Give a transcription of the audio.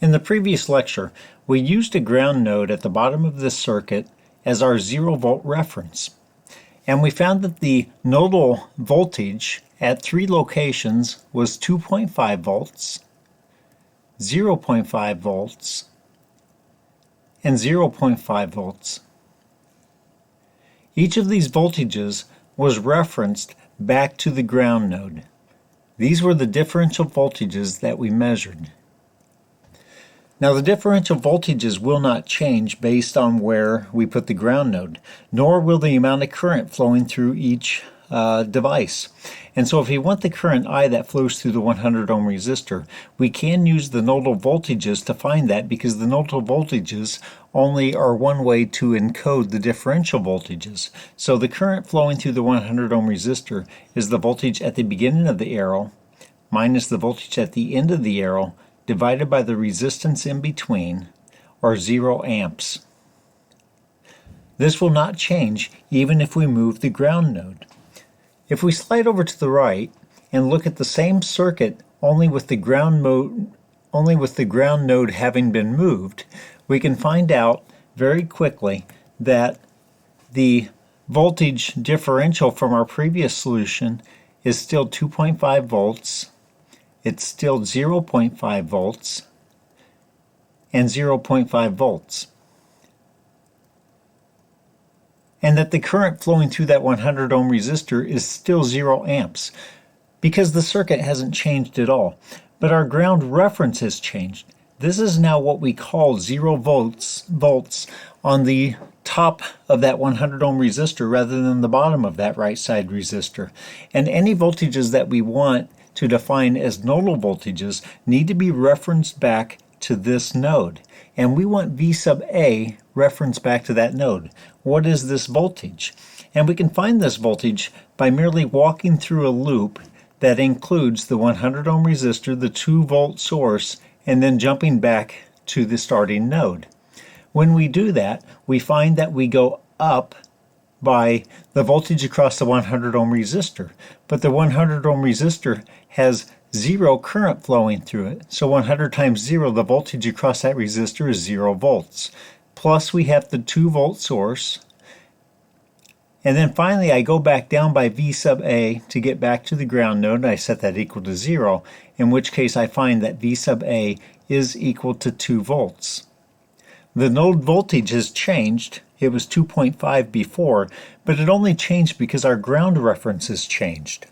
In the previous lecture, we used a ground node at the bottom of this circuit as our 0-volt reference. And we found that the nodal voltage at 3 locations was 2.5 volts, 0.5 volts, and 0.5 volts. Each of these voltages was referenced back to the ground node. These were the differential voltages that we measured. Now the differential voltages will not change based on where we put the ground node, nor will the amount of current flowing through each device. And so if we want the current I that flows through the 100 ohm resistor, we can use the nodal voltages to find that, because the nodal voltages only are one way to encode the differential voltages. So the current flowing through the 100 ohm resistor is the voltage at the beginning of the arrow minus the voltage at the end of the arrow divided by the resistance in between, or 0 amps. This will not change even if we move the ground node. If we slide over to the right and look at the same circuit only with the ground node having been moved, we can find out very quickly that the voltage differential from our previous solution is still 2.5 volts. It's still 0.5 volts and 0.5 volts. And that the current flowing through that 100 ohm resistor is still 0 amps, because the circuit hasn't changed at all. But our ground reference has changed. This is now what we call 0 volts on the top of that 100 ohm resistor rather than the bottom of that right side resistor. And any voltages that we want to define as nodal voltages need to be referenced back to this node. And we want V sub A referenced back to that node. What is this voltage? And we can find this voltage by merely walking through a loop that includes the 100 ohm resistor, the 2-volt source, and then jumping back to the starting node. When we do that, we find that we go up by the voltage across the 100 ohm resistor. But the 100 ohm resistor has 0 current flowing through it. So 100 times 0, the voltage across that resistor is 0 volts. Plus we have the 2-volt source. And then finally I go back down by V sub A to get back to the ground node. I set that equal to 0, in which case I find that V sub A is equal to 2 volts. The node voltage has changed. It was 2.5 before, but it only changed because our ground reference has changed.